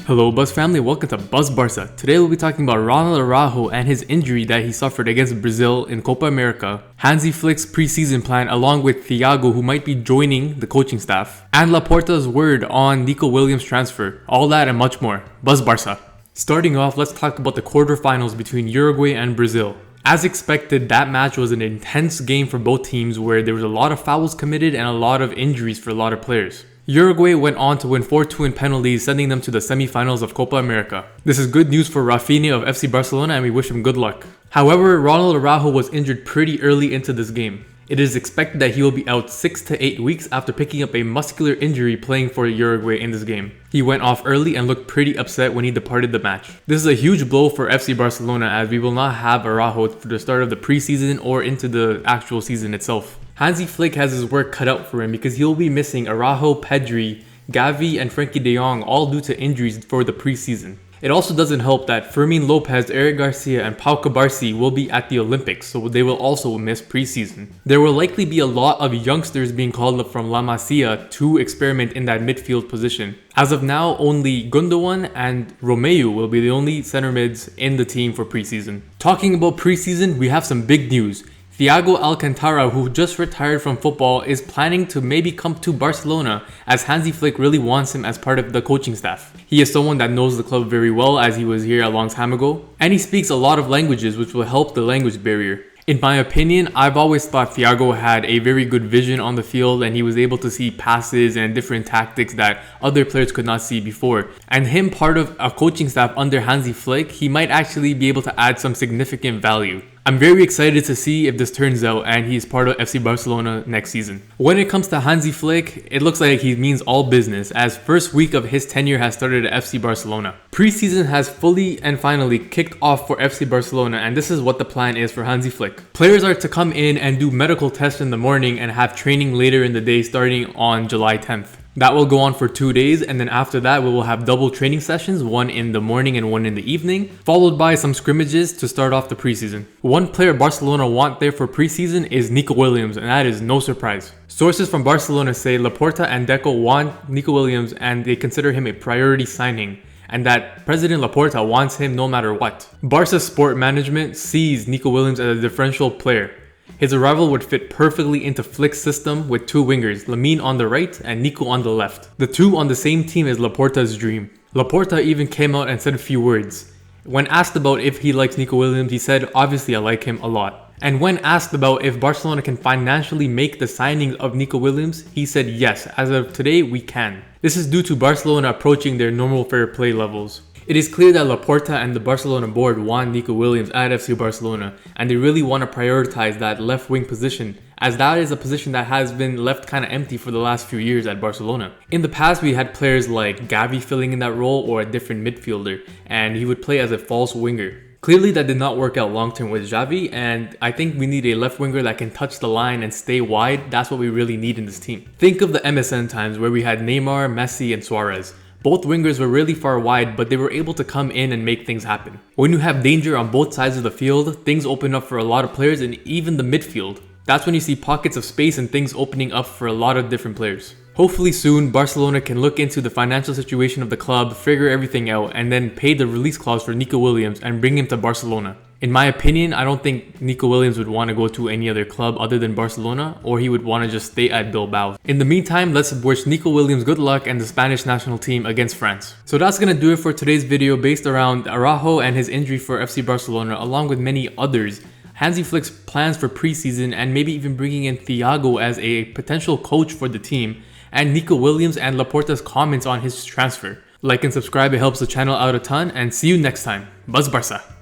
Hello BuzzFamily, welcome to BuzzBarca. Today we'll be talking about Ronald Araujo and his injury that he suffered against Brazil in Copa America, Hansi Flick's preseason plan along with Thiago, who might be joining the coaching staff, and Laporta's word on Nico Williams' transfer. All that and much more. BuzzBarca. Starting off, let's talk about the quarterfinals between Uruguay and Brazil. As expected, that match was an intense game for both teams where there was a lot of fouls committed and a lot of injuries for a lot of players. Uruguay went on to win 4-2 in penalties, sending them to the semi-finals of Copa America. This is good news for Rafinha of FC Barcelona and we wish him good luck. However, Ronald Araujo was injured pretty early into this game. It is expected that he will be out 6 to 8 weeks after picking up a muscular injury playing for Uruguay in this game. He went off early and looked pretty upset when he departed the match. This is a huge blow for FC Barcelona as we will not have Araujo for the start of the preseason or into the actual season itself. Hansi Flick has his work cut out for him because he'll be missing Araujo, Pedri, Gavi, and Frenkie de Jong, all due to injuries for the preseason. It also doesn't help that Fermin Lopez, Eric Garcia, and Pau Cubarsí will be at the Olympics, so they will also miss preseason. There will likely be a lot of youngsters being called up from La Masia to experiment in that midfield position. As of now, only Gundogan and Romeu will be the only center mids in the team for preseason. Talking about preseason, we have some big news. Thiago Alcantara, who just retired from football, is planning to maybe come to Barcelona as Hansi Flick really wants him as part of the coaching staff. He is someone that knows the club very well as he was here a long time ago, and he speaks a lot of languages which will help the language barrier. In my opinion, I've always thought Thiago had a very good vision on the field and he was able to see passes and different tactics that other players could not see before. And him part of a coaching staff under Hansi Flick, he might actually be able to add some significant value. I'm very excited to see if this turns out and he's part of FC Barcelona next season. When it comes to Hansi Flick, it looks like he means all business as first week of his tenure has started at FC Barcelona. Preseason has fully and finally kicked off for FC Barcelona and this is what the plan is for Hansi Flick. Players are to come in and do medical tests in the morning and have training later in the day starting on July 10th. That will go on for 2 days and then after that we will have double training sessions, one in the morning and one in the evening, followed by some scrimmages to start off the preseason. One player Barcelona want there for preseason is Nico Williams and that is no surprise. Sources from Barcelona say Laporta and Deco want Nico Williams and they consider him a priority signing and that President Laporta wants him no matter what. Barca Sport Management sees Nico Williams as a differential player. His arrival would fit perfectly into Flick's system with two wingers, Lamine on the right and Nico on the left. The two on the same team is Laporta's dream. Laporta even came out and said a few words. When asked about if he likes Nico Williams, he said, "Obviously I like him a lot." And when asked about if Barcelona can financially make the signing of Nico Williams, he said yes, as of today we can. This is due to Barcelona approaching their normal fair play levels. It is clear that Laporta and the Barcelona board want Nico Williams at FC Barcelona and they really want to prioritize that left wing position as that is a position that has been left kind of empty for the last few years at Barcelona. In the past we had players like Gavi filling in that role or a different midfielder and he would play as a false winger. Clearly that did not work out long term with Xavi and I think we need a left winger that can touch the line and stay wide. That's what we really need in this team. Think of the MSN times where we had Neymar, Messi and Suarez. Both wingers were really far wide, but they were able to come in and make things happen. When you have danger on both sides of the field, things open up for a lot of players and even the midfield. That's when you see pockets of space and things opening up for a lot of different players. Hopefully soon, Barcelona can look into the financial situation of the club, figure everything out, and then pay the release clause for Nico Williams and bring him to Barcelona. In my opinion, I don't think Nico Williams would want to go to any other club other than Barcelona, or he would want to just stay at Bilbao. In the meantime, let's wish Nico Williams good luck and the Spanish national team against France. So that's going to do it for today's video based around Araujo and his injury for FC Barcelona along with many others. Hansi Flick's plans for preseason and maybe even bringing in Thiago as a potential coach for the team, and Nico Williams and Laporta's comments on his transfer. Like and subscribe, it helps the channel out a ton, and see you next time. BuzzBarca.